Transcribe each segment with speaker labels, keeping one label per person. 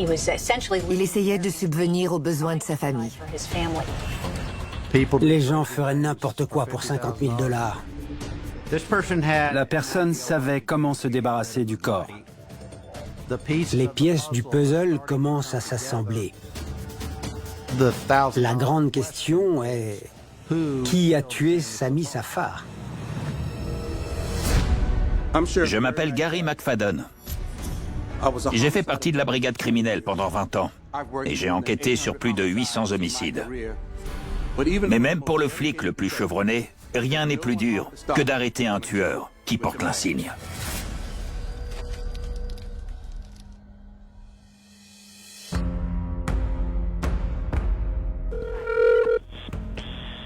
Speaker 1: Il essayait de subvenir aux besoins de sa famille.
Speaker 2: Les gens feraient n'importe quoi pour 50 000 $.
Speaker 3: La personne savait comment se débarrasser du corps.
Speaker 2: Les pièces du puzzle commencent à s'assembler. La grande question est... Qui a tué Sammy Safar?
Speaker 4: Je m'appelle Gary McFadden. J'ai fait partie de la brigade criminelle pendant 20 ans et j'ai enquêté sur plus de 800 homicides. Mais même pour le flic le plus chevronné, rien n'est plus dur que d'arrêter un tueur qui porte l'insigne.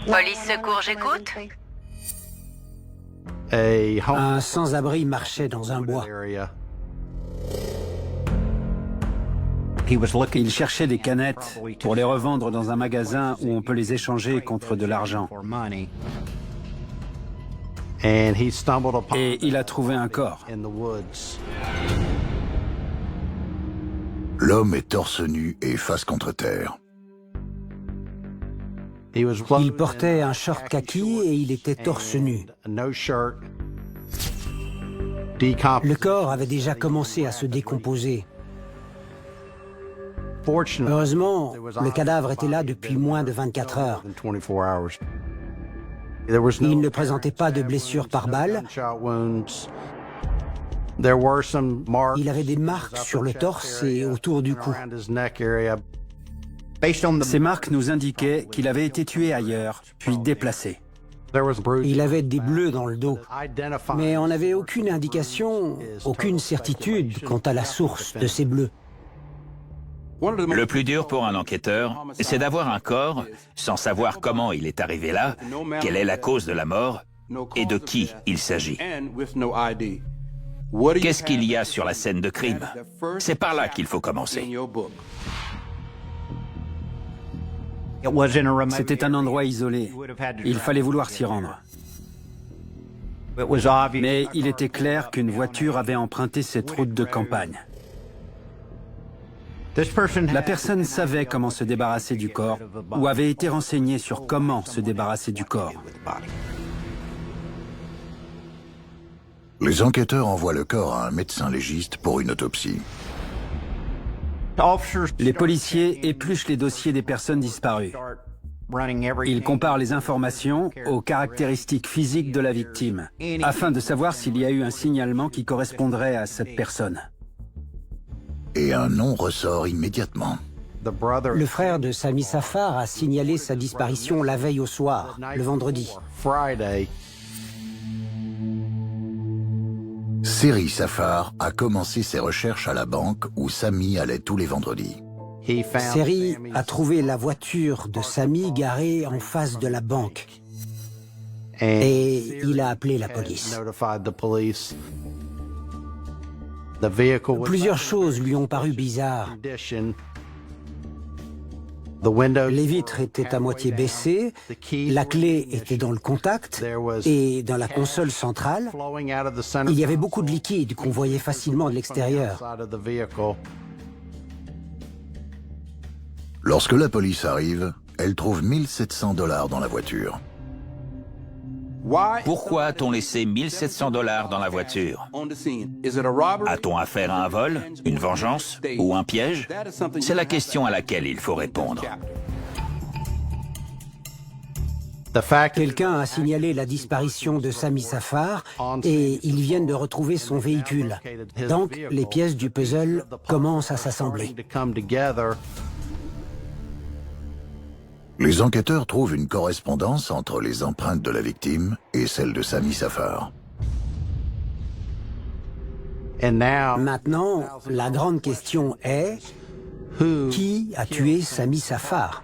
Speaker 1: Police secours, j'écoute.
Speaker 2: Un sans-abri marchait dans un bois.
Speaker 3: Il cherchait des canettes pour les revendre dans un magasin où on peut les échanger contre de l'argent. Et il a trouvé un corps.
Speaker 5: L'homme est torse nu et face contre terre.
Speaker 2: Il portait un short kaki et il était torse nu. Le corps avait déjà commencé à se décomposer. Heureusement, le cadavre était là depuis moins de 24 heures. Il ne présentait pas de blessures par balle. Il avait des marques sur le torse et autour du cou.
Speaker 3: Ces marques nous indiquaient qu'il avait été tué ailleurs, puis déplacé.
Speaker 2: Il avait des bleus dans le dos, mais on n'avait aucune indication, aucune certitude quant à la source de ces bleus.
Speaker 4: Le plus dur pour un enquêteur, c'est d'avoir un corps sans savoir comment il est arrivé là, quelle est la cause de la mort et de qui il s'agit. Qu'est-ce qu'il y a sur la scène de crime? C'est par là qu'il faut commencer.
Speaker 3: C'était un endroit isolé. Il fallait vouloir s'y rendre. Mais il était clair qu'une voiture avait emprunté cette route de campagne. La personne savait comment se débarrasser du corps ou avait été renseignée sur comment se débarrasser du corps.
Speaker 5: Les enquêteurs envoient le corps à un médecin légiste pour une autopsie.
Speaker 3: Les policiers épluchent les dossiers des personnes disparues. Ils comparent les informations aux caractéristiques physiques de la victime, afin de savoir s'il y a eu un signalement qui correspondrait à cette personne.
Speaker 5: Et un nom ressort immédiatement.
Speaker 2: Le frère de Sammy Safar a signalé sa disparition la veille au soir, le vendredi.
Speaker 5: Seri Safar a commencé ses recherches à la banque où Sammy allait tous les vendredis.
Speaker 2: Seri a trouvé la voiture de Sammy garée en face de la banque. Et il a appelé la police. Plusieurs choses lui ont paru bizarres. Les vitres étaient à moitié baissées, la clé était dans le contact et dans la console centrale, il y avait beaucoup de liquide qu'on voyait facilement de l'extérieur.
Speaker 5: Lorsque la police arrive, elle trouve 1 700 $ dans la voiture.
Speaker 4: Pourquoi a-t-on laissé 1 700 $ dans la voiture? A-t-on affaire à un vol, une vengeance ou un piège? C'est la question à laquelle il faut répondre.
Speaker 2: Quelqu'un a signalé la disparition de Sammy Safar et ils viennent de retrouver son véhicule. Donc, les pièces du puzzle commencent à s'assembler.
Speaker 5: Les enquêteurs trouvent une correspondance entre les empreintes de la victime et celles de Sammy Safar.
Speaker 2: Maintenant, la grande question est, qui a tué Sammy Safar?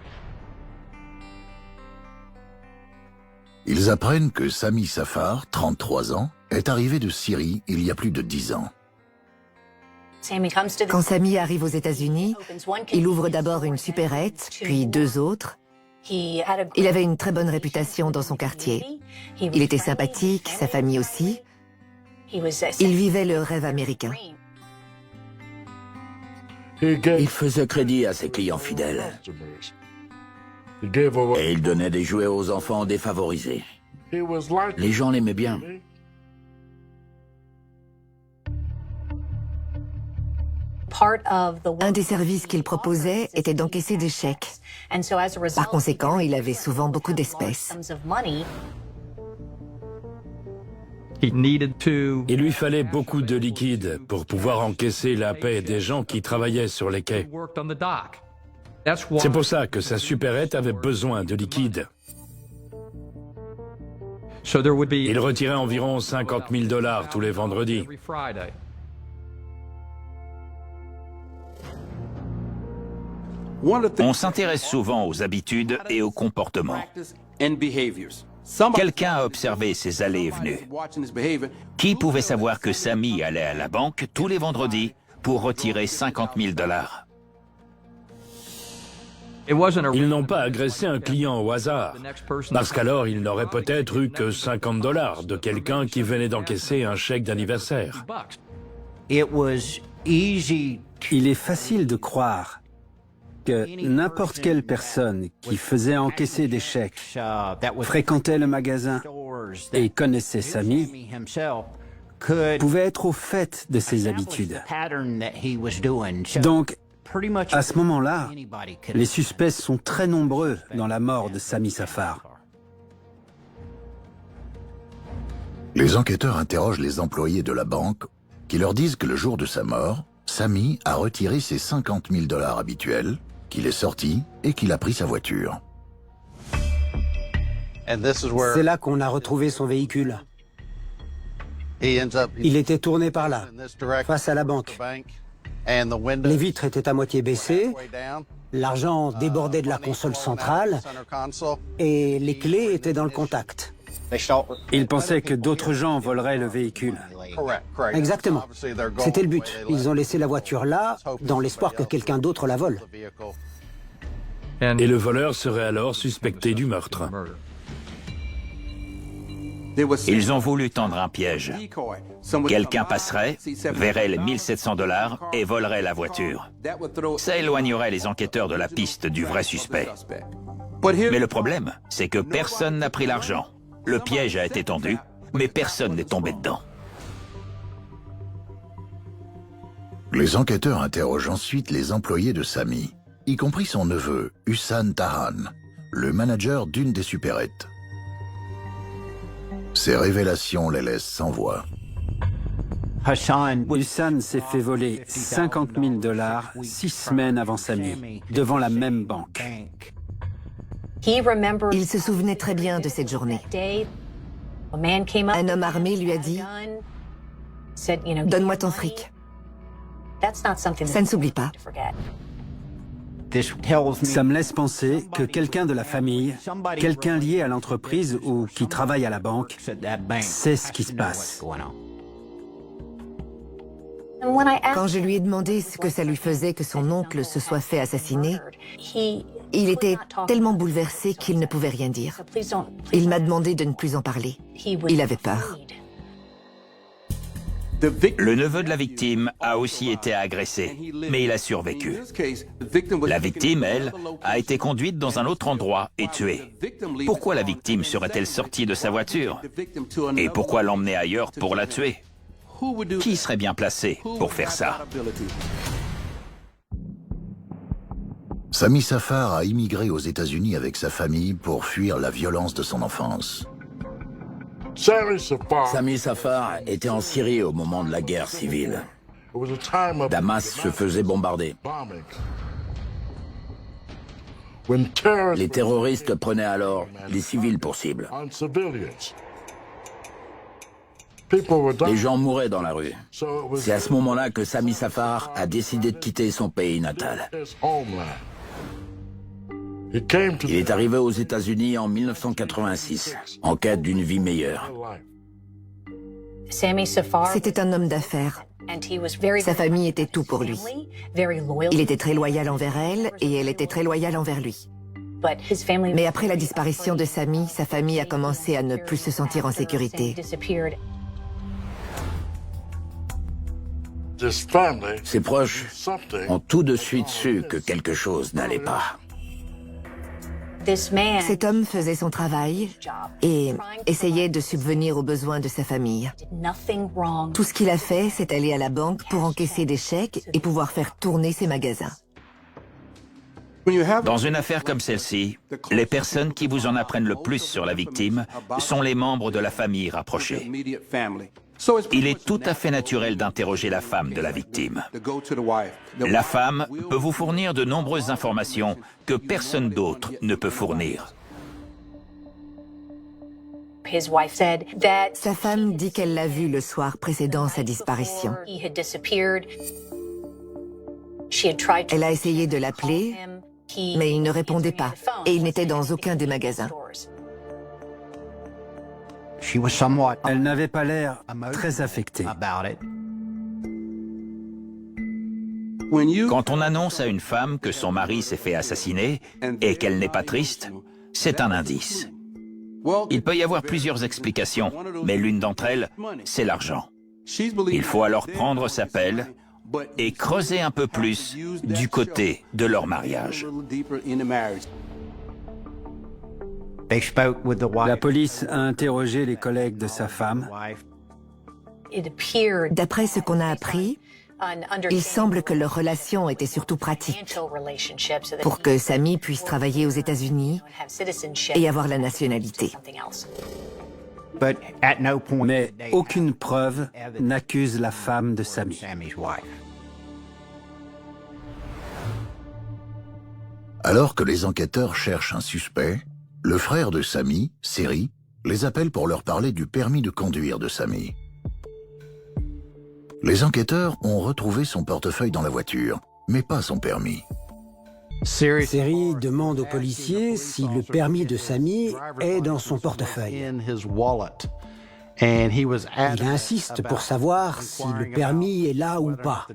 Speaker 5: Ils apprennent que Sammy Safar, 33 ans, est arrivé de Syrie il y a plus de 10 ans.
Speaker 1: Quand Sammy arrive aux États-Unis, il ouvre d'abord une supérette, puis 2 autres. Il avait une très bonne réputation dans son quartier. Il était sympathique, sa famille aussi. Il vivait le rêve américain.
Speaker 6: Il faisait crédit à ses clients fidèles. Et il donnait des jouets aux enfants défavorisés. Les gens l'aimaient bien.
Speaker 1: Un des services qu'il proposait était d'encaisser des chèques. Par conséquent, il avait souvent beaucoup d'espèces.
Speaker 7: Il lui fallait beaucoup de liquide pour pouvoir encaisser la paie des gens qui travaillaient sur les quais. C'est pour ça que sa supérette avait besoin de liquide. Il retirait environ 50 000 $ tous les vendredis.
Speaker 4: On s'intéresse souvent aux habitudes et aux comportements. Quelqu'un a observé ses allées et venues. Qui pouvait savoir que Sammy allait à la banque tous les vendredis pour retirer 50 000 $?
Speaker 7: Ils n'ont pas agressé un client au hasard, parce qu'alors il n'aurait peut-être eu que 50 $ de quelqu'un qui venait d'encaisser un chèque d'anniversaire.
Speaker 3: Il est facile de croire que n'importe quelle personne qui faisait encaisser des chèques, fréquentait le magasin et connaissait Sammy, pouvait être au fait de ses habitudes. Donc, à ce moment-là, les suspects sont très nombreux dans la mort de Sammy Safar.
Speaker 5: Les enquêteurs interrogent les employés de la banque qui leur disent que le jour de sa mort, Sammy a retiré ses 50 000 $ habituels, qu'il est sorti et qu'il a pris sa voiture.
Speaker 2: C'est là qu'on a retrouvé son véhicule. Il était tourné par là, face à la banque. Les vitres étaient à moitié baissées, l'argent débordait de la console centrale et les clés étaient dans le contact.
Speaker 3: Ils pensaient que d'autres gens voleraient le véhicule.
Speaker 2: Exactement. C'était le but. Ils ont laissé la voiture là, dans l'espoir que quelqu'un d'autre la vole.
Speaker 7: Et le voleur serait alors suspecté du meurtre.
Speaker 4: Ils ont voulu tendre un piège. Quelqu'un passerait, verrait les 1 700 $ et volerait la voiture. Ça éloignerait les enquêteurs de la piste du vrai suspect. Mais le problème, c'est que personne n'a pris l'argent. Le piège a été tendu, mais personne n'est tombé dedans.
Speaker 5: Les enquêteurs interrogent ensuite les employés de Sammy, y compris son neveu, Hussan Tahan, le manager d'une des supérettes. Ces révélations les laissent sans voix.
Speaker 3: Hussan s'est fait voler 50 000 $ 6 semaines avant Sammy, devant la même banque.
Speaker 1: Il se souvenait très bien de cette journée. Un homme armé lui a dit « Donne-moi ton fric ». Ça ne s'oublie pas.
Speaker 3: Ça me laisse penser que quelqu'un de la famille, quelqu'un lié à l'entreprise ou qui travaille à la banque, sait ce qui se passe.
Speaker 1: Quand je lui ai demandé ce que ça lui faisait que son oncle se soit fait assassiner, il était tellement bouleversé qu'il ne pouvait rien dire. Il m'a demandé de ne plus en parler. Il avait peur.
Speaker 4: Le neveu de la victime a aussi été agressé, mais il a survécu. La victime, elle, a été conduite dans un autre endroit et tuée. Pourquoi la victime serait-elle sortie de sa voiture? Et pourquoi l'emmener ailleurs pour la tuer? Qui serait bien placé pour faire ça?
Speaker 5: Sammy Safar a immigré aux États-Unis avec sa famille pour fuir la violence de son enfance.
Speaker 6: Sammy Safar était en Syrie au moment de la guerre civile. Damas se faisait bombarder. Les terroristes prenaient alors les civils pour cible. Les gens mouraient dans la rue. C'est à ce moment-là que Sammy Safar a décidé de quitter son pays natal. Il est arrivé aux États-Unis en 1986, en quête d'une vie meilleure.
Speaker 1: C'était un homme d'affaires. Sa famille était tout pour lui. Il était très loyal envers elle et elle était très loyale envers lui. Mais après la disparition de Sammy, sa famille a commencé à ne plus se sentir en sécurité.
Speaker 6: Ses proches ont tout de suite su que quelque chose n'allait pas.
Speaker 1: Cet homme faisait son travail et essayait de subvenir aux besoins de sa famille. Tout ce qu'il a fait, c'est aller à la banque pour encaisser des chèques et pouvoir faire tourner ses magasins.
Speaker 4: Dans une affaire comme celle-ci, les personnes qui vous en apprennent le plus sur la victime sont les membres de la famille rapprochée. Il est tout à fait naturel d'interroger la femme de la victime. La femme peut vous fournir de nombreuses informations que personne d'autre ne peut fournir.
Speaker 1: Sa femme dit qu'elle l'a vu le soir précédant sa disparition. Elle a essayé de l'appeler, mais il ne répondait pas et il n'était dans aucun des magasins.
Speaker 3: Elle n'avait pas l'air très affectée.
Speaker 4: Quand on annonce à une femme que son mari s'est fait assassiner et qu'elle n'est pas triste, c'est un indice. Il peut y avoir plusieurs explications, mais l'une d'entre elles, c'est l'argent. Il faut alors prendre sa pelle et creuser un peu plus du côté de leur mariage.
Speaker 3: La police a interrogé les collègues de sa femme.
Speaker 1: D'après ce qu'on a appris, il semble que leur relation était surtout pratique pour que Sami puisse travailler aux États-Unis et avoir la nationalité.
Speaker 3: Mais aucune preuve n'accuse la femme de Sami.
Speaker 5: Alors que les enquêteurs cherchent un suspect, le frère de Sami, Seri, les appelle pour leur parler du permis de conduire de Sami. Les enquêteurs ont retrouvé son portefeuille dans la voiture, mais pas son permis.
Speaker 2: Seri demande aux policiers si le permis de Sami est dans son portefeuille. Il insiste pour savoir si le permis est là ou pas.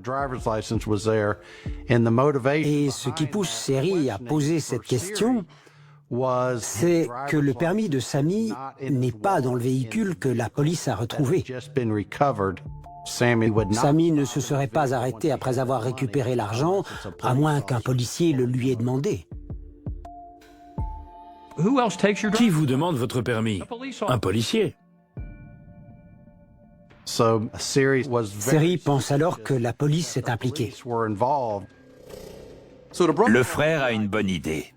Speaker 2: Et ce qui pousse Seri à poser cette question, c'est que le permis de Sami n'est pas dans le véhicule que la police a retrouvé. Sami ne se serait pas arrêté après avoir récupéré l'argent, à moins qu'un policier le lui ait demandé.
Speaker 7: Qui vous demande votre permis? Un policier.
Speaker 2: Seri pense alors que la police est impliquée.
Speaker 4: Le frère a une bonne idée.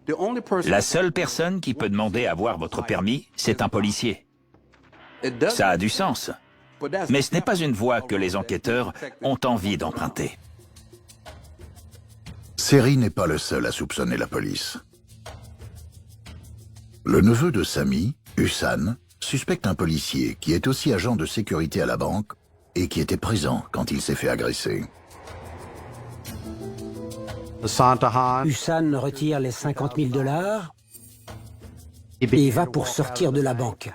Speaker 4: La seule personne qui peut demander à voir votre permis, c'est un policier. Ça a du sens. Mais ce n'est pas une voie que les enquêteurs ont envie d'emprunter.
Speaker 5: Seri n'est pas le seul à soupçonner la police. Le neveu de Sami, Hussan, suspecte un policier qui est aussi agent de sécurité à la banque et qui était présent quand il s'est fait agresser.
Speaker 2: Hussan retire les 50 000 $ et va pour sortir de la banque.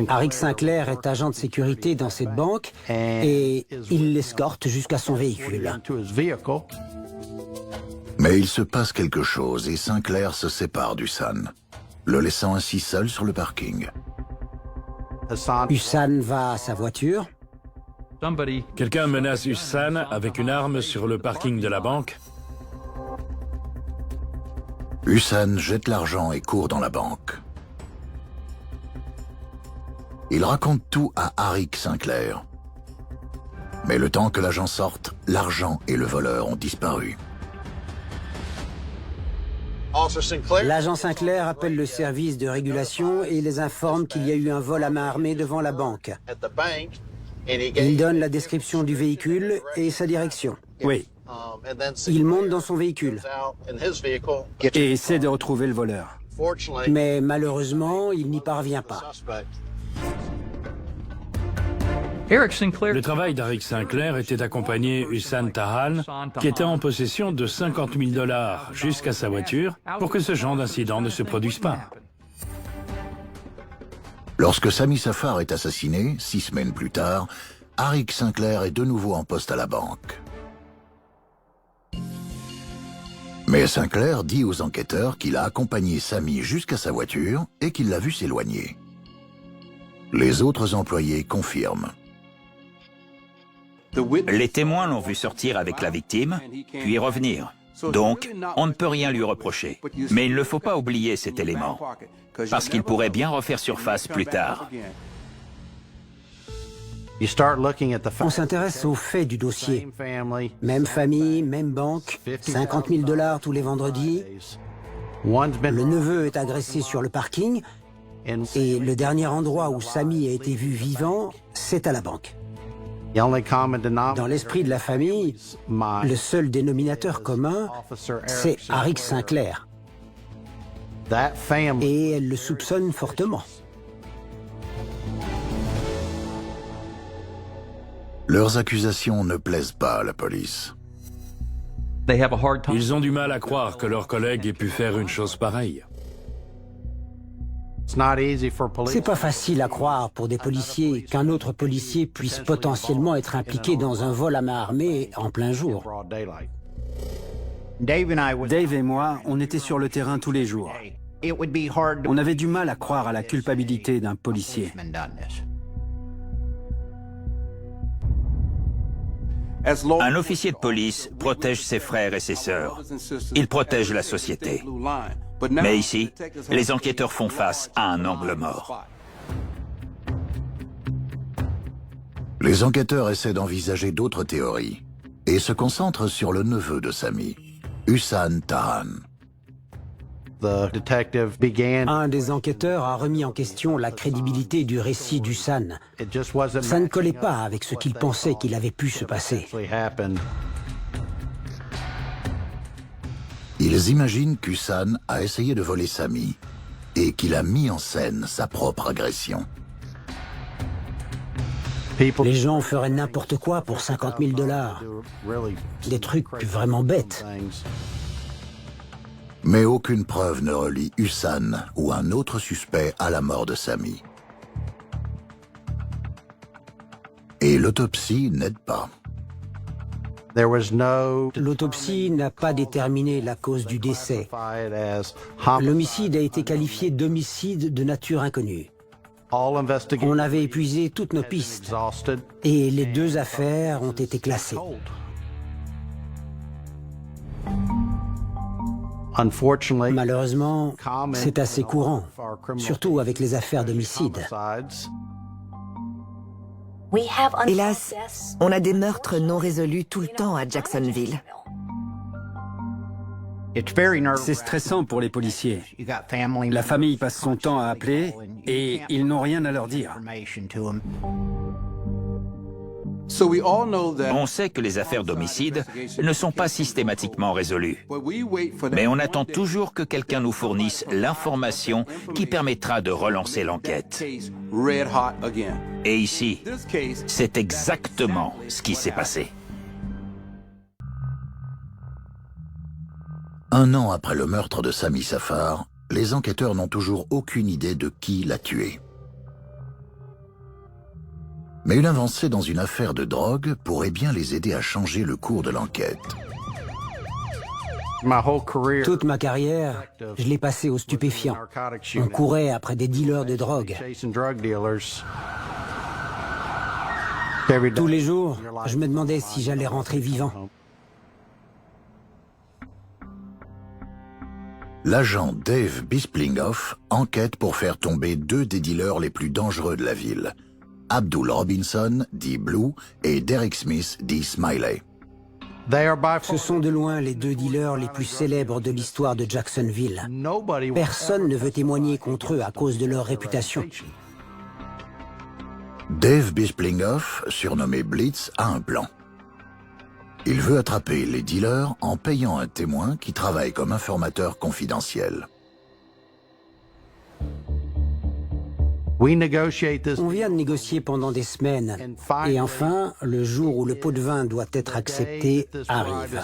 Speaker 2: Arik Sinclair est agent de sécurité dans cette banque et il l'escorte jusqu'à son véhicule.
Speaker 5: Mais il se passe quelque chose et Sinclair se sépare d'Hussan, le laissant ainsi seul sur le parking.
Speaker 2: Hussan va à sa voiture.
Speaker 7: Quelqu'un menace Hussan avec une arme sur le parking de la banque.
Speaker 5: Hussan jette l'argent et court dans la banque. Il raconte tout à Arik Sinclair. Mais le temps que l'agent sorte, l'argent et le voleur ont disparu.
Speaker 2: L'agent Sinclair appelle le service de régulation et les informe qu'il y a eu un vol à main armée devant la banque. Il donne la description du véhicule et sa direction.
Speaker 3: Oui.
Speaker 2: Il monte dans son véhicule.
Speaker 3: Et essaie de retrouver le voleur.
Speaker 2: Mais malheureusement, il n'y parvient pas.
Speaker 7: Le travail d'Arik Sinclair était d'accompagner Hussan Tahan, qui était en possession de 50 000 $ jusqu'à sa voiture, pour que ce genre d'incident ne se produise pas.
Speaker 5: Lorsque Sami Safar est assassiné, 6 semaines plus tard, Arik Sinclair est de nouveau en poste à la banque. Mais Sinclair dit aux enquêteurs qu'il a accompagné Sami jusqu'à sa voiture et qu'il l'a vu s'éloigner. Les autres employés confirment.
Speaker 4: Les témoins l'ont vu sortir avec la victime, puis revenir. Donc, on ne peut rien lui reprocher. Mais il ne faut pas oublier cet élément, parce qu'il pourrait bien refaire surface plus tard.
Speaker 2: On s'intéresse aux faits du dossier. Même famille, même banque, 50 000 $ tous les vendredis. Le neveu est agressé sur le parking et le dernier endroit où Sammy a été vu vivant, c'est à la banque. Dans l'esprit de la famille, le seul dénominateur commun, c'est Arik Sinclair. Et elle le soupçonne fortement.
Speaker 5: Leurs accusations ne plaisent pas à la police.
Speaker 7: Ils ont du mal à croire que leur collègue ait pu faire une chose pareille.
Speaker 2: C'est pas facile à croire pour des policiers qu'un autre policier puisse potentiellement être impliqué dans un vol à main armée en plein jour.
Speaker 3: Dave et moi, on était sur le terrain tous les jours. On avait du mal à croire à la culpabilité d'un policier.
Speaker 4: Un officier de police protège ses frères et ses sœurs. Il protège la société. Mais ici, les enquêteurs font face à un angle mort.
Speaker 5: Les enquêteurs essaient d'envisager d'autres théories et se concentrent sur le neveu de Sammy, Hussan Tahan.
Speaker 2: Un des enquêteurs a remis en question la crédibilité du récit d'Hussan. Ça ne collait pas avec ce qu'il pensait qu'il avait pu se passer.
Speaker 5: Ils imaginent qu'Hussan a essayé de voler Sammy et qu'il a mis en scène sa propre agression.
Speaker 2: Les gens feraient n'importe quoi pour 50 000 $. Des trucs vraiment bêtes.
Speaker 5: Mais aucune preuve ne relie Hussan ou un autre suspect à la mort de Sammy. Et l'autopsie n'aide pas.
Speaker 2: L'autopsie n'a pas déterminé la cause du décès. L'homicide a été qualifié d'homicide de nature inconnue. On avait épuisé toutes nos pistes et les deux affaires ont été classées. Malheureusement, c'est assez courant, surtout avec les affaires d'homicide.
Speaker 1: Hélas, on a des meurtres non résolus tout le temps à Jacksonville.
Speaker 3: C'est stressant pour les policiers. La famille passe son temps à appeler et ils n'ont rien à leur dire.
Speaker 4: On sait que les affaires d'homicide ne sont pas systématiquement résolues. Mais on attend toujours que quelqu'un nous fournisse l'information qui permettra de relancer l'enquête. Et ici, c'est exactement ce qui s'est passé.
Speaker 5: Un an après le meurtre de Sammy Safar, les enquêteurs n'ont toujours aucune idée de qui l'a tué. Mais une avancée dans une affaire de drogue pourrait bien les aider à changer le cours de l'enquête.
Speaker 2: Toute ma carrière, je l'ai passée aux stupéfiants. On courait après des dealers de drogue. Tous les jours, je me demandais si j'allais rentrer vivant.
Speaker 5: L'agent Dave Bisplingoff enquête pour faire tomber deux des dealers les plus dangereux de la ville. Abdul Robinson, dit Blue, et Derek Smith, dit Smiley.
Speaker 2: Ce sont de loin les deux dealers les plus célèbres de l'histoire de Jacksonville. Personne ne veut témoigner contre eux à cause de leur réputation.
Speaker 5: Dave Bisplingoff, surnommé Blitz, a un plan. Il veut attraper les dealers en payant un témoin qui travaille comme informateur confidentiel.
Speaker 2: On vient de négocier pendant des semaines, et enfin, le jour où le pot de vin doit être accepté arrive.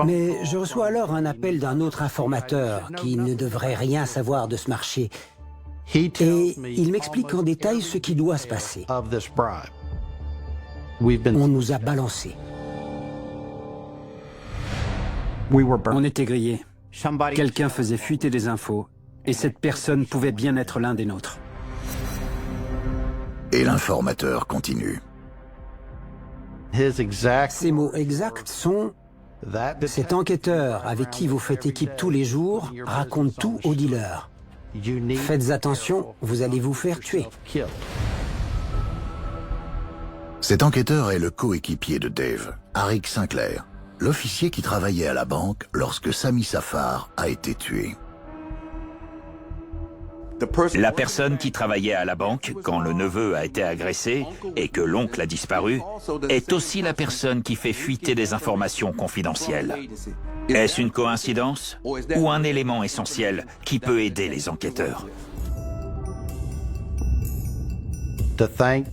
Speaker 2: Mais je reçois alors un appel d'un autre informateur qui ne devrait rien savoir de ce marché, et il m'explique en détail ce qui doit se passer. On nous a balancés.
Speaker 3: On était grillés. Quelqu'un faisait fuiter des infos, et cette personne pouvait bien être l'un des nôtres.
Speaker 5: Et l'informateur continue.
Speaker 2: Ses mots exacts sont « Cet enquêteur avec qui vous faites équipe tous les jours raconte tout au dealer. Faites attention, vous allez vous faire tuer. »
Speaker 5: Cet enquêteur est le coéquipier de Dave, Arik Sinclair, l'officier qui travaillait à la banque lorsque Sami Safar a été tué.
Speaker 4: La personne qui travaillait à la banque quand le neveu a été agressé et que l'oncle a disparu est aussi la personne qui fait fuiter des informations confidentielles. Est-ce une coïncidence ou un élément essentiel qui peut aider les enquêteurs?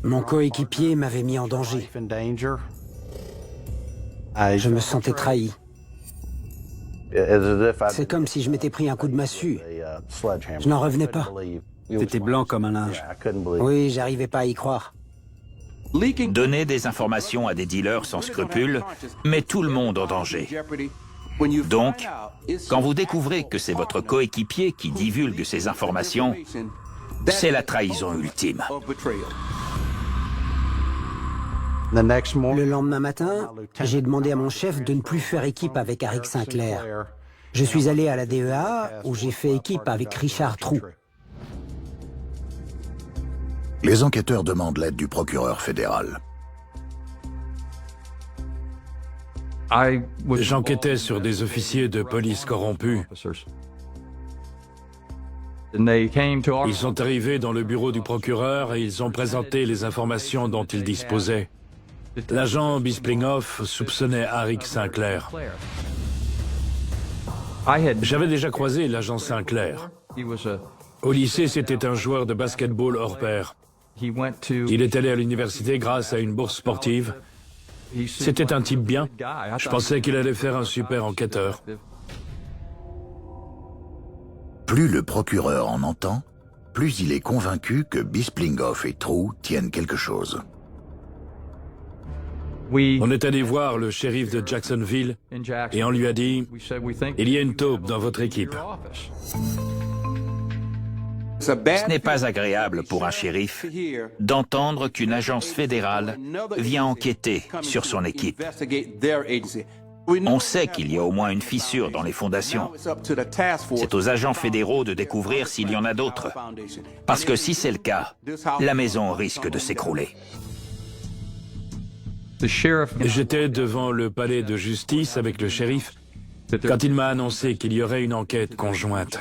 Speaker 2: Mon coéquipier m'avait mis en danger. Je me sentais trahi. C'est comme si je m'étais pris un coup de massue. Je n'en revenais pas.
Speaker 3: T'étais blanc comme un linge.
Speaker 2: Oui, j'arrivais pas à y croire.
Speaker 4: Donner des informations à des dealers sans scrupules met tout le monde en danger. Donc, quand vous découvrez que c'est votre coéquipier qui divulgue ces informations, c'est la trahison ultime.
Speaker 2: Le lendemain matin, j'ai demandé à mon chef de ne plus faire équipe avec Arik Sinclair. Je suis allé à la DEA où j'ai fait équipe avec Richard True.
Speaker 5: Les enquêteurs demandent l'aide du procureur fédéral.
Speaker 7: J'enquêtais sur des officiers de police corrompus. Ils sont arrivés dans le bureau du procureur et ils ont présenté les informations dont ils disposaient. L'agent Bispinghoff soupçonnait Arik Sinclair. J'avais déjà croisé l'agent Sinclair. Au lycée, c'était un joueur de basketball hors pair. Il est allé à l'université grâce à une bourse sportive. C'était un type bien. Je pensais qu'il allait faire un super enquêteur.
Speaker 5: Plus le procureur en entend, plus il est convaincu que Bispinghoff et True tiennent quelque chose.
Speaker 7: On est allé voir le shérif de Jacksonville et on lui a dit « Il y a une taupe dans votre équipe ».
Speaker 4: Ce n'est pas agréable pour un shérif d'entendre qu'une agence fédérale vient enquêter sur son équipe. On sait qu'il y a au moins une fissure dans les fondations. C'est aux agents fédéraux de découvrir s'il y en a d'autres. Parce que si c'est le cas, la maison risque de s'écrouler.
Speaker 7: J'étais devant le palais de justice avec le shérif quand il m'a annoncé qu'il y aurait une enquête conjointe.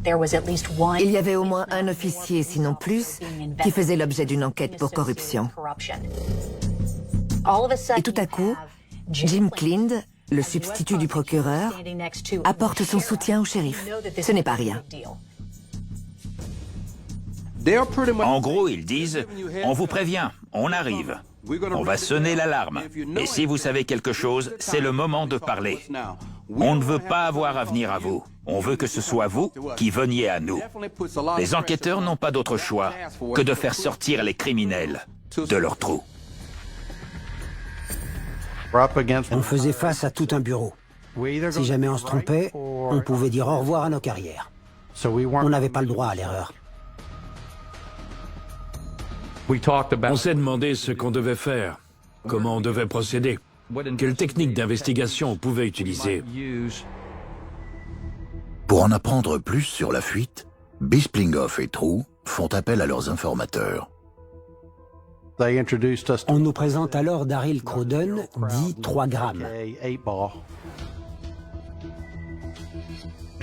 Speaker 1: Il y avait au moins un officier, sinon plus, qui faisait l'objet d'une enquête pour corruption. Et tout à coup, Jim Clind, le substitut du procureur, apporte son soutien au shérif. Ce n'est pas rien.
Speaker 4: En gros, ils disent « On vous prévient, on arrive. On va sonner l'alarme. Et si vous savez quelque chose, c'est le moment de parler. On ne veut pas avoir à venir à vous. On veut que ce soit vous qui veniez à nous. » Les enquêteurs n'ont pas d'autre choix que de faire sortir les criminels de leur trou.
Speaker 2: On faisait face à tout un bureau. Si jamais on se trompait, on pouvait dire au revoir à nos carrières. On n'avait pas le droit à l'erreur.
Speaker 7: On s'est demandé ce qu'on devait faire, comment on devait procéder, quelles techniques d'investigation on pouvait utiliser.
Speaker 5: Pour en apprendre plus sur la fuite, Bispinghoff et True font appel à leurs informateurs.
Speaker 2: On nous présente alors Daryl Crowden, dit 3 grammes.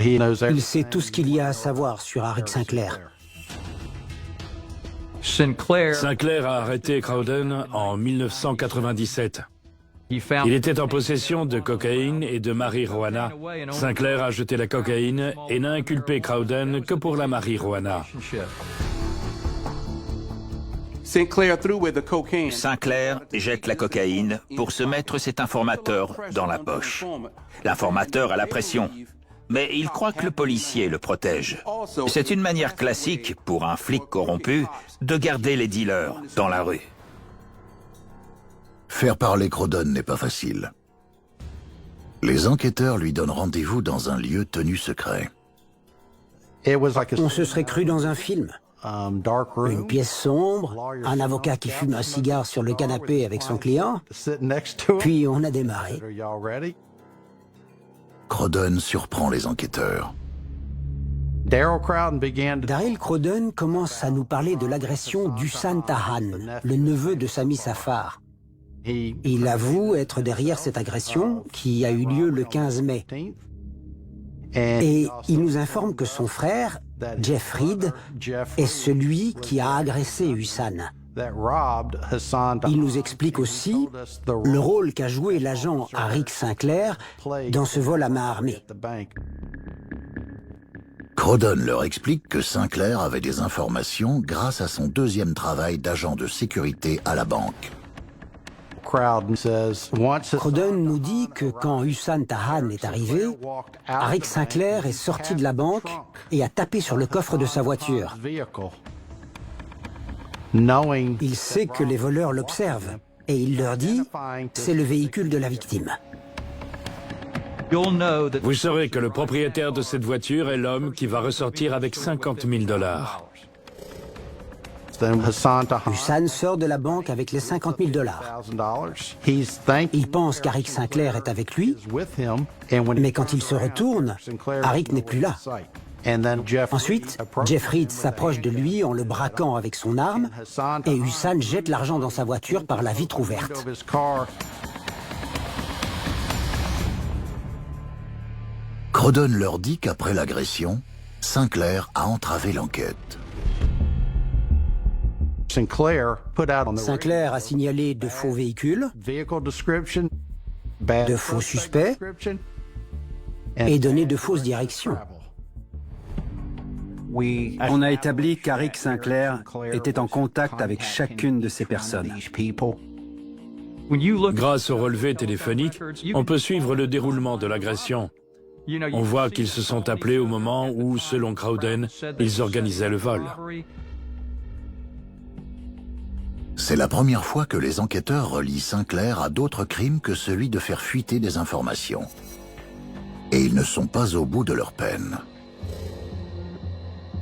Speaker 2: Il sait tout ce qu'il y a à savoir sur Arik Sinclair.
Speaker 7: Sinclair a arrêté Crowden en 1997. Il était en possession de cocaïne et de marijuana. Sinclair a jeté la cocaïne et n'a inculpé Crowden que pour la marijuana.
Speaker 4: Sinclair jette la cocaïne pour se mettre cet informateur dans la poche. L'informateur a la pression, mais il croit que le policier le protège. C'est une manière classique pour un flic corrompu de garder les dealers dans la rue.
Speaker 5: Faire parler Crowden n'est pas facile. Les enquêteurs lui donnent rendez-vous dans un lieu tenu secret.
Speaker 2: On se serait cru dans un film. Une pièce sombre, un avocat qui fume un cigare sur le canapé avec son client, puis on a démarré.
Speaker 5: Crowden surprend les enquêteurs.
Speaker 2: Daryl Crowden commence à nous parler de l'agression d'Hussan Tahan, le neveu de Sami Safar. Il avoue être derrière cette agression qui a eu lieu le 15 mai. Et il nous informe que son frère, Jeff Reed, est celui qui a agressé Hussan. Il nous explique aussi le rôle qu'a joué l'agent Arik Sinclair dans ce vol à main armée.
Speaker 5: Crowden leur explique que Sinclair avait des informations grâce à son deuxième travail d'agent de sécurité à la banque.
Speaker 2: Crowden nous dit que quand Hussan Tahan est arrivé, Arik Sinclair est sorti de la banque et a tapé sur le coffre de sa voiture. Il sait que les voleurs l'observent et il leur dit « c'est le véhicule de la victime ».
Speaker 7: Vous saurez que le propriétaire de cette voiture est l'homme qui va ressortir avec 50 000 $.
Speaker 2: Hussan sort de la banque avec les 50 000 $. Il pense qu'Arik Sinclair est avec lui, mais quand il se retourne, Arik n'est plus là. Ensuite, Jeff Reed s'approche de lui en le braquant avec son arme et Hussan jette l'argent dans sa voiture par la vitre ouverte.
Speaker 5: Crowden leur dit qu'après l'agression, Sinclair a entravé l'enquête.
Speaker 2: Sinclair a signalé de faux véhicules, de faux suspects et donné de fausses directions.
Speaker 3: On a établi qu'Arik Sinclair était en contact avec chacune de ces personnes.
Speaker 7: Grâce au relevé téléphonique, on peut suivre le déroulement de l'agression. On voit qu'ils se sont appelés au moment où, selon Crowden, ils organisaient le vol.
Speaker 5: C'est la première fois que les enquêteurs relient Sinclair à d'autres crimes que celui de faire fuiter des informations. Et ils ne sont pas au bout de leur peine.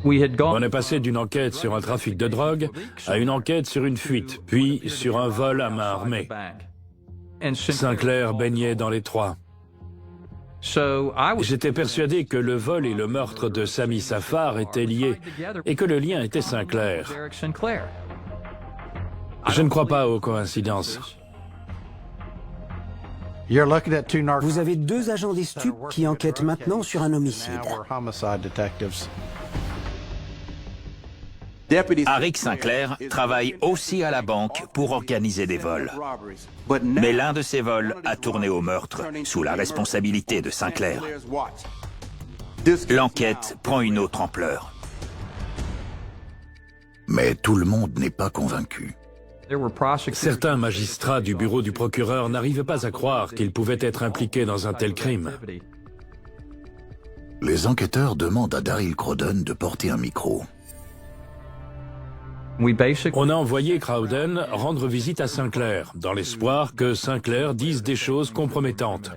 Speaker 7: On est passé d'une enquête sur un trafic de drogue à une enquête sur une fuite, puis sur un vol à main armée. Sinclair baignait dans les trois. J'étais persuadé que le vol et le meurtre de Sami Safar étaient liés et que le lien était Sinclair. Je ne crois pas aux coïncidences.
Speaker 2: Vous avez deux agents des stupes qui enquêtent maintenant sur un homicide.
Speaker 4: Arik Sinclair travaille aussi à la banque pour organiser des vols. Mais l'un de ces vols a tourné au meurtre, sous la responsabilité de Sinclair. L'enquête prend une autre ampleur.
Speaker 5: Mais tout le monde n'est pas convaincu.
Speaker 7: Certains magistrats du bureau du procureur n'arrivaient pas à croire qu'ils pouvaient être impliqués dans un tel crime.
Speaker 5: Les enquêteurs demandent à Daryl Crowden de porter un micro.
Speaker 7: On a envoyé Crowden rendre visite à Sinclair, dans l'espoir que Sinclair dise des choses compromettantes.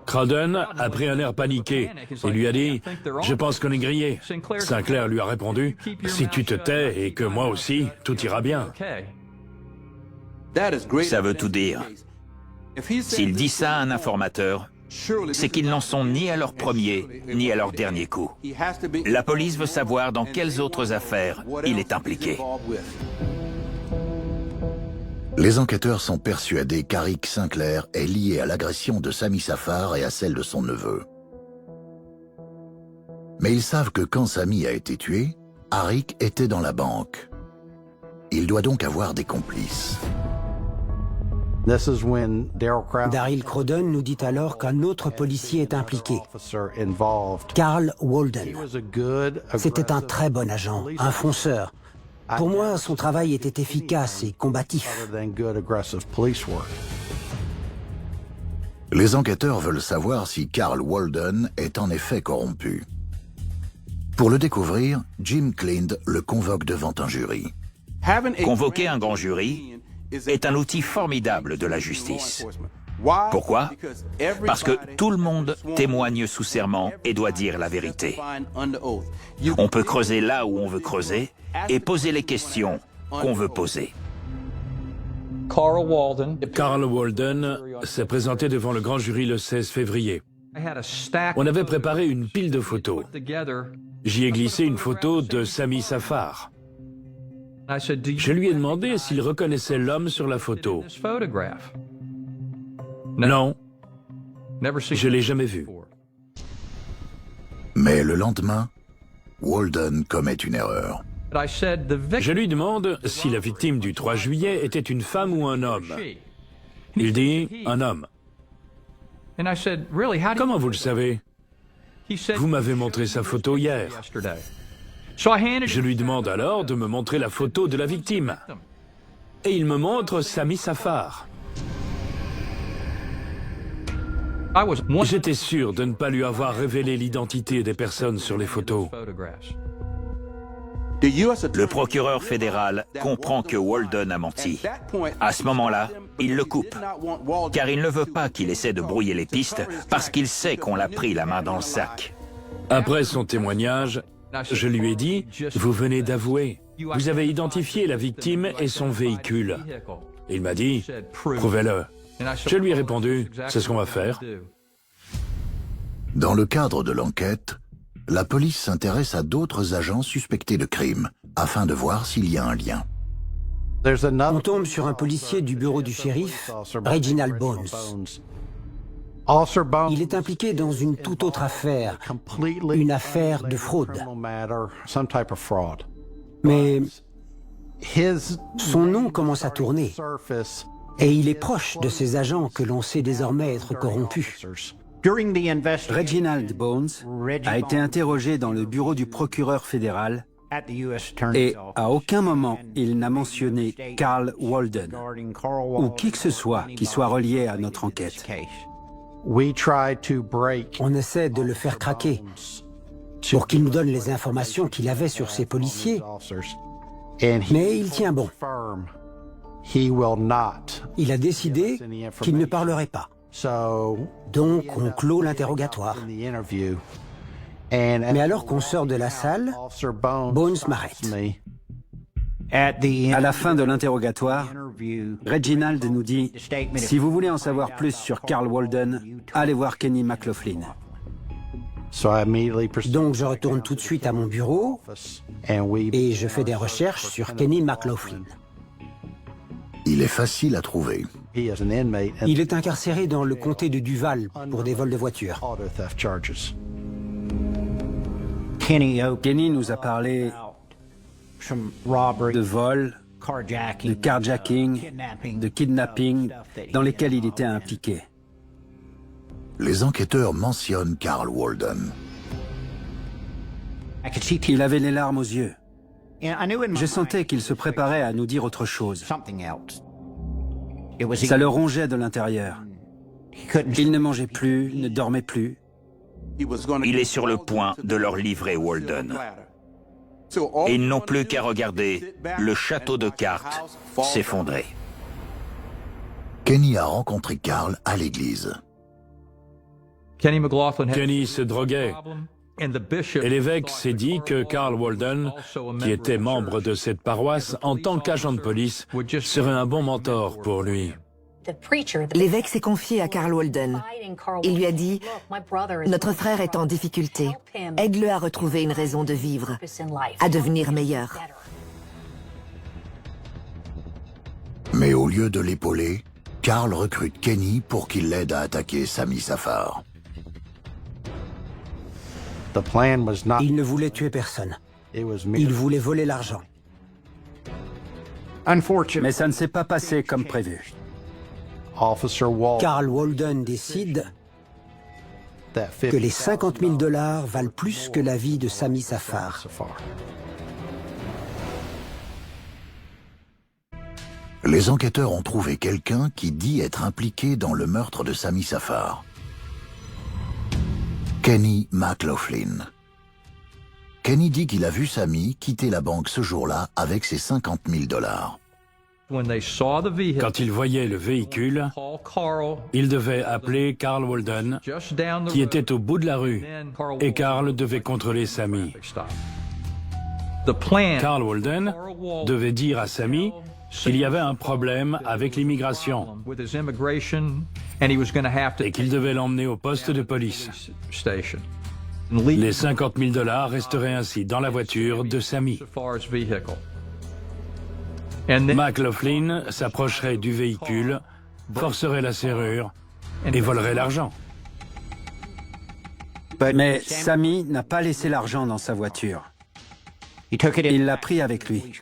Speaker 7: Crowden a pris un air paniqué et lui a dit « Je pense qu'on est grillé ». Sinclair lui a répondu « Si tu te tais et que moi aussi, tout ira bien ».
Speaker 4: Ça veut tout dire. S'il dit ça à un informateur, c'est qu'ils n'en sont ni à leur premier, ni à leur dernier coup. La police veut savoir dans quelles autres affaires il est impliqué.
Speaker 5: Les enquêteurs sont persuadés qu'Arik Sinclair est lié à l'agression de Sami Safar et à celle de son neveu. Mais ils savent que quand Sami a été tué, Arik était dans la banque. Il doit donc avoir des complices.
Speaker 2: Daryl Crowden nous dit alors qu'un autre policier est impliqué, Carl Walden. C'était un très bon agent, un fonceur. Pour moi, son travail était efficace et combatif.
Speaker 5: Les enquêteurs veulent savoir si Carl Walden est en effet corrompu. Pour le découvrir, Jim Clind le convoque devant un jury.
Speaker 4: Convoquer un grand jury est un outil formidable de la justice. Pourquoi? Parce que tout le monde témoigne sous serment et doit dire la vérité. On peut creuser là où on veut creuser et poser les questions qu'on veut poser.
Speaker 7: Carl Walden s'est présenté devant le grand jury le 16 février. On avait préparé une pile de photos. J'y ai glissé une photo de Sami Safar. Je lui ai demandé s'il reconnaissait l'homme sur la photo. Non, je ne l'ai jamais vu.
Speaker 5: Mais le lendemain, Walden commet une erreur.
Speaker 7: Je lui demande si la victime du 3 juillet était une femme ou un homme. Il dit un homme. Comment vous le savez? Vous m'avez montré sa photo hier. Je lui demande alors de me montrer la photo de la victime. Et il me montre Sami Safar. J'étais sûr de ne pas lui avoir révélé l'identité des personnes sur les photos.
Speaker 4: Le procureur fédéral comprend que Walden a menti. À ce moment-là, il le coupe, car il ne veut pas qu'il essaie de brouiller les pistes parce qu'il sait qu'on l'a pris la main dans le sac.
Speaker 7: Après son témoignage, je lui ai dit, vous venez d'avouer, vous avez identifié la victime et son véhicule. Il m'a dit, prouvez-le. Je lui ai répondu, c'est ce qu'on va faire.
Speaker 5: Dans le cadre de l'enquête, la police s'intéresse à d'autres agents suspectés de crime, afin de voir s'il y a un lien.
Speaker 2: On tombe sur un policier du bureau du shérif, Reginald Bones. Il est impliqué dans une toute autre affaire, une affaire de fraude. Mais son nom commence à tourner, et il est proche de ces agents que l'on sait désormais être corrompus.
Speaker 3: Reginald Bones a été interrogé dans le bureau du procureur fédéral et à aucun moment il n'a mentionné Carl Walden ou qui que ce soit qui soit relié à notre enquête.
Speaker 2: On essaie de le faire craquer pour qu'il nous donne les informations qu'il avait sur ces policiers, mais il tient bon. Il a décidé qu'il ne parlerait pas. Donc on clôt l'interrogatoire. Mais alors qu'on sort de la salle, Bones m'arrête.
Speaker 3: À la fin de l'interrogatoire, Reginald nous dit « Si vous voulez en savoir plus sur Carl Walden, allez voir Kenny McLaughlin. »
Speaker 2: Donc je retourne tout de suite à mon bureau et je fais des recherches sur Kenny McLaughlin.
Speaker 5: Il est facile à trouver.
Speaker 2: Il est incarcéré dans le comté de Duval pour des vols de voitures.
Speaker 3: Kenny nous a parlé de vols, de carjacking, de kidnapping dans lesquels il était impliqué.
Speaker 5: Les enquêteurs mentionnent Carl Walden.
Speaker 3: Il avait les larmes aux yeux. Je sentais qu'il se préparait à nous dire autre chose. Ça le rongeait de l'intérieur. Il ne mangeait plus, ne dormait plus.
Speaker 4: Il est sur le point de leur livrer Walden. Et ils n'ont plus qu'à regarder le château de cartes s'effondrer.
Speaker 5: Kenny a rencontré Carl à l'église.
Speaker 7: Kenny se droguait. Et l'évêque s'est dit que Carl Walden, qui était membre de cette paroisse, en tant qu'agent de police, serait un bon mentor pour lui.
Speaker 1: L'évêque s'est confié à Carl Walden. Il lui a dit « Notre frère est en difficulté. Aide-le à retrouver une raison de vivre, à devenir meilleur. »
Speaker 5: Mais au lieu de l'épauler, Carl recrute Kenny pour qu'il l'aide à attaquer Sami Safar.
Speaker 2: Il ne voulait tuer personne. Il voulait voler l'argent.
Speaker 3: Mais ça ne s'est pas passé comme prévu.
Speaker 2: Carl Walden décide que les 50 000 $ valent plus que la vie de Sami Safar.
Speaker 5: Les enquêteurs ont trouvé quelqu'un qui dit être impliqué dans le meurtre de Sami Safar. Kenny McLaughlin. Kenny dit qu'il a vu Sami quitter la banque ce jour-là avec ses 50 000 $.
Speaker 7: Quand ils voyaient le véhicule, ils devaient appeler Carl Walden, qui était au bout de la rue, et Carl devait contrôler Sammy. Carl Walden devait dire à Sammy qu'il y avait un problème avec l'immigration et qu'il devait l'emmener au poste de police. Les 50 000 $ resteraient ainsi dans la voiture de Sammy. McLaughlin s'approcherait du véhicule, forcerait la serrure et volerait l'argent.
Speaker 3: Mais Sammy n'a pas laissé l'argent dans sa voiture. Il l'a pris avec lui.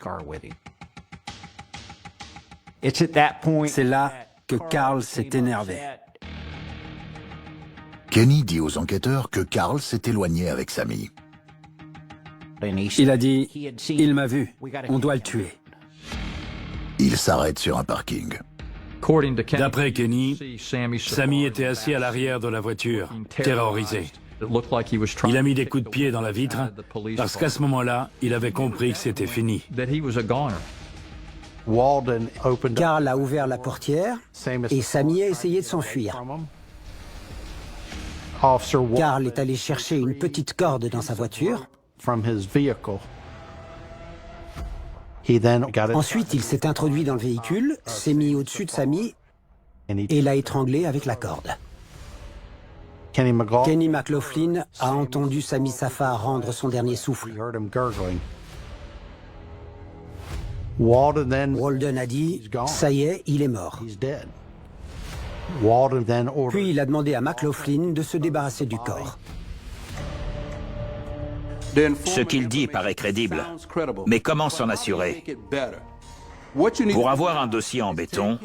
Speaker 3: C'est là que Carl s'est énervé.
Speaker 5: Kenny dit aux enquêteurs que Carl s'est éloigné avec Sammy.
Speaker 3: Il a dit « Il m'a vu, on doit le tuer ».
Speaker 5: Il s'arrête sur un parking.
Speaker 7: D'après Kenny, Sammy était assis à l'arrière de la voiture, terrorisé. Il a mis des coups de pied dans la vitre parce qu'à ce moment-là, il avait compris que c'était fini.
Speaker 2: Carl a ouvert la portière et Sammy a essayé de s'enfuir. Carl est allé chercher une petite corde dans sa voiture. Ensuite, il s'est introduit dans le véhicule, s'est mis au-dessus de Sammy et l'a étranglé avec la corde. Kenny McLaughlin a entendu Sammy Safar rendre son dernier souffle. Walden a dit « Ça y est, il est mort ». Puis il a demandé à McLaughlin de se débarrasser du corps.
Speaker 4: Ce qu'il dit paraît crédible, mais comment s'en assurer? Pour avoir un dossier en béton,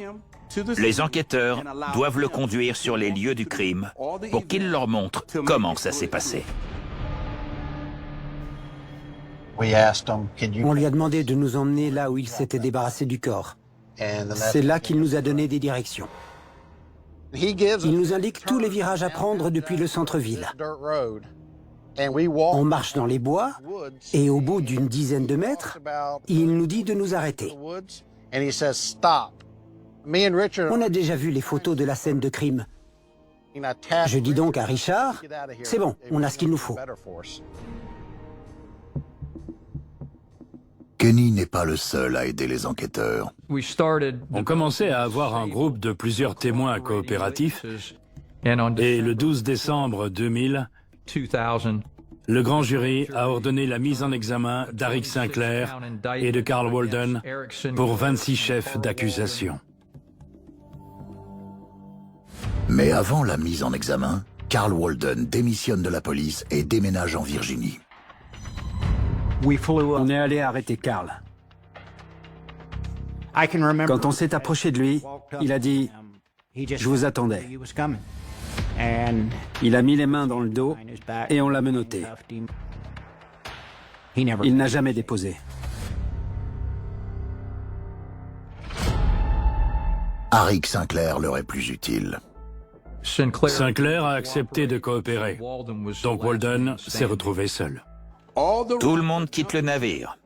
Speaker 4: les enquêteurs doivent le conduire sur les lieux du crime pour qu'il leur montre comment ça s'est passé.
Speaker 2: On lui a demandé de nous emmener là où il s'était débarrassé du corps. C'est là qu'il nous a donné des directions. Il nous indique tous les virages à prendre depuis le centre-ville. On marche dans les bois et au bout d'une dizaine de mètres, il nous dit de nous arrêter. On a déjà vu les photos de la scène de crime. Je dis donc à Richard, c'est bon, on a ce qu'il nous faut.
Speaker 5: Kenny n'est pas le seul à aider les enquêteurs.
Speaker 7: On commençait à avoir un groupe de plusieurs témoins coopératifs et le 12 décembre 2000, le grand jury a ordonné la mise en examen d'Aric Sinclair et de Carl Walden pour 26 chefs d'accusation.
Speaker 5: Mais avant la mise en examen, Carl Walden démissionne de la police et déménage en Virginie.
Speaker 3: On est allé arrêter Carl. Quand on s'est approché de lui, il a dit « Je vous attendais ». Il a mis les mains dans le dos et on l'a menotté. Il n'a jamais déposé.
Speaker 5: Aric Sinclair leur est plus utile.
Speaker 7: Sinclair a accepté de coopérer, donc Walden s'est retrouvé seul.
Speaker 4: Tout le monde quitte le navire.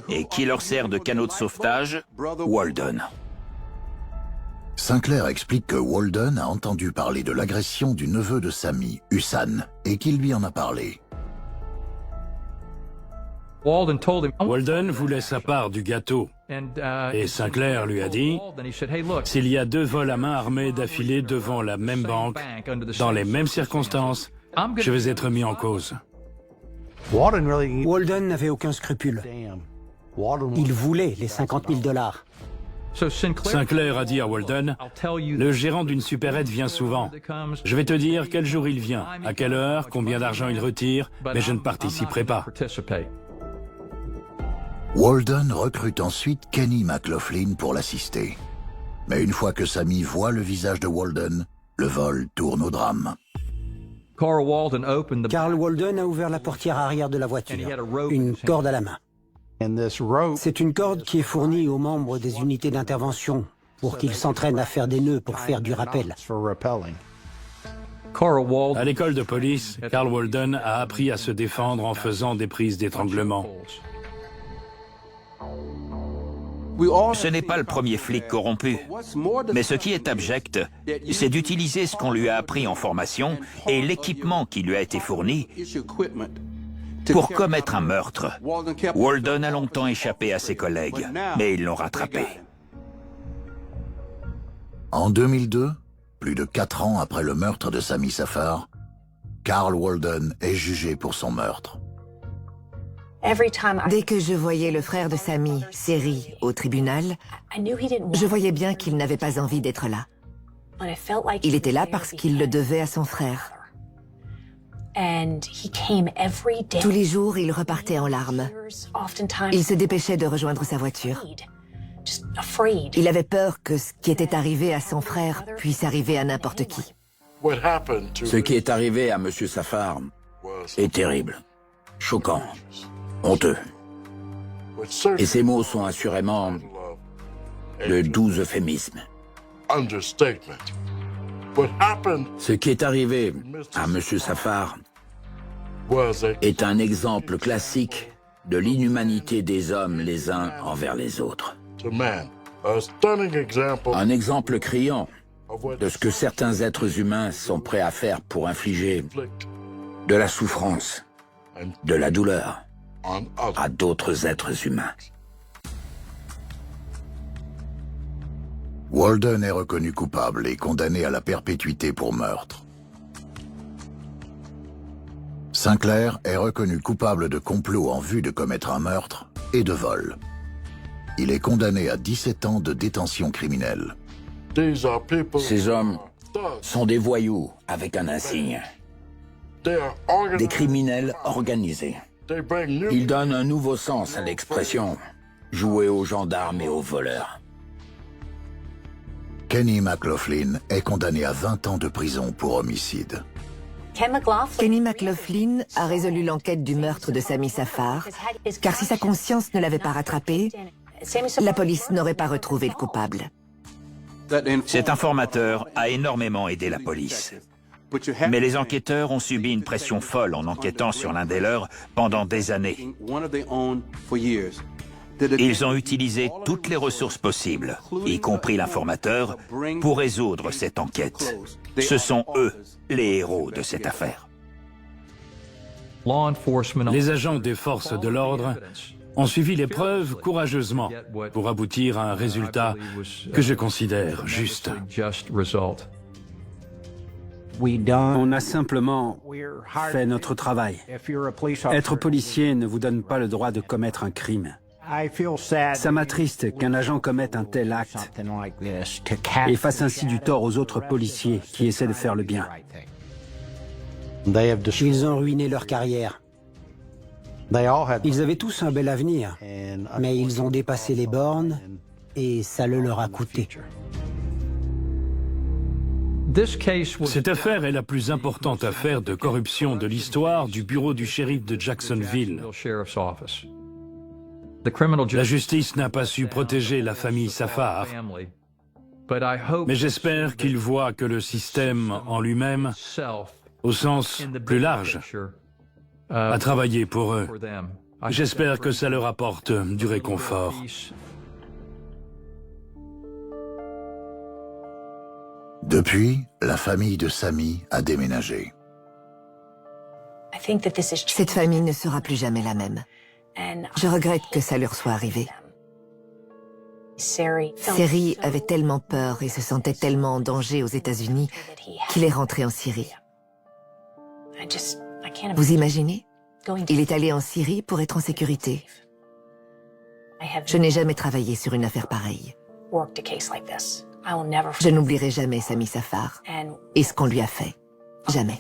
Speaker 4: Et qui leur sert de canot de sauvetage? Walden.
Speaker 5: Sinclair explique que Walden a entendu parler de l'agression du neveu de Sammy, Hussan, et qu'il lui en a parlé.
Speaker 7: Walden voulait sa part du gâteau. Et Sinclair lui a dit, s'il y a 2 vols à main armés d'affilée devant la même banque, dans les mêmes circonstances, je vais être mis en cause.
Speaker 2: Walden n'avait aucun scrupule. Il voulait les 50 000 $.
Speaker 7: Sinclair a dit à Walden, le gérant d'une supérette vient souvent. Je vais te dire quel jour il vient, à quelle heure, combien d'argent il retire, mais je ne participerai pas.
Speaker 5: Walden recrute ensuite Kenny McLaughlin pour l'assister. Mais une fois que Sammy voit le visage de Walden, le vol tourne au drame.
Speaker 2: Carl Walden a ouvert la portière arrière de la voiture, une corde à la main. C'est une corde qui est fournie aux membres des unités d'intervention pour qu'ils s'entraînent à faire des nœuds pour faire du rappel.
Speaker 7: À l'école de police, Carl Walden a appris à se défendre en faisant des prises d'étranglement.
Speaker 4: Ce n'est pas le premier flic corrompu. Mais ce qui est abject, c'est d'utiliser ce qu'on lui a appris en formation et l'équipement qui lui a été fourni pour commettre un meurtre. Walden a longtemps échappé à ses collègues, mais ils l'ont rattrapé.
Speaker 5: En 2002, plus de 4 ans après le meurtre de Sammy Safar, Carl Walden est jugé pour son meurtre.
Speaker 1: Dès que je voyais le frère de Sammy, Seri, au tribunal, je voyais bien qu'il n'avait pas envie d'être là. Il était là parce qu'il le devait à son frère. Tous les jours, il repartait en larmes. Il se dépêchait de rejoindre sa voiture. Il avait peur que ce qui était arrivé à son frère puisse arriver à n'importe qui.
Speaker 6: Ce qui est arrivé à M. Safar est terrible, choquant, honteux. Et ces mots sont assurément de doux euphémismes. Ce qui est arrivé à M. Safar est un exemple classique de l'inhumanité des hommes les uns envers les autres. Un exemple criant de ce que certains êtres humains sont prêts à faire pour infliger de la souffrance, de la douleur à d'autres êtres humains.
Speaker 5: Walden est reconnu coupable et condamné à la perpétuité pour meurtre. Sinclair est reconnu coupable de complot en vue de commettre un meurtre et de vol. Il est condamné à 17 ans de détention criminelle.
Speaker 6: Ces hommes sont des voyous avec un insigne, des criminels organisés. Ils donnent un nouveau sens à l'expression « jouer aux gendarmes et aux voleurs ».
Speaker 5: Kenny McLaughlin est condamné à 20 ans de prison pour homicide.
Speaker 1: Kenny McLaughlin a résolu l'enquête du meurtre de Sammy Safar, car si sa conscience ne l'avait pas rattrapé, la police n'aurait pas retrouvé le coupable.
Speaker 4: Cet informateur a énormément aidé la police. Mais les enquêteurs ont subi une pression folle en enquêtant sur l'un des leurs pendant des années. Ils ont utilisé toutes les ressources possibles, y compris l'informateur, pour résoudre cette enquête. Ce sont eux, les héros de cette affaire.
Speaker 7: Les agents des forces de l'ordre ont suivi les preuves courageusement pour aboutir à un résultat que je considère juste.
Speaker 3: On a simplement fait notre travail. Être policier ne vous donne pas le droit de commettre un crime. Ça m'attriste qu'un agent commette un tel acte et fasse ainsi du tort aux autres policiers qui essaient de faire le bien.
Speaker 2: Ils ont ruiné leur carrière. Ils avaient tous un bel avenir, mais ils ont dépassé les bornes et ça le leur a coûté.
Speaker 7: Cette affaire est la plus importante affaire de corruption de l'histoire du bureau du shérif de Jacksonville. La justice n'a pas su protéger la famille Safar, mais j'espère qu'ils voient que le système en lui-même, au sens plus large, a travaillé pour eux. J'espère que ça leur apporte du réconfort.
Speaker 5: Depuis, la famille de Sammy a déménagé.
Speaker 1: Cette famille ne sera plus jamais la même. Je regrette que ça leur soit arrivé. Seri avait tellement peur et se sentait tellement en danger aux États-Unis qu'il est rentré en Syrie. Vous imaginez? Il est allé en Syrie pour être en sécurité. Je n'ai jamais travaillé sur une affaire pareille. Je n'oublierai jamais Sammy Safar et ce qu'on lui a fait. Jamais.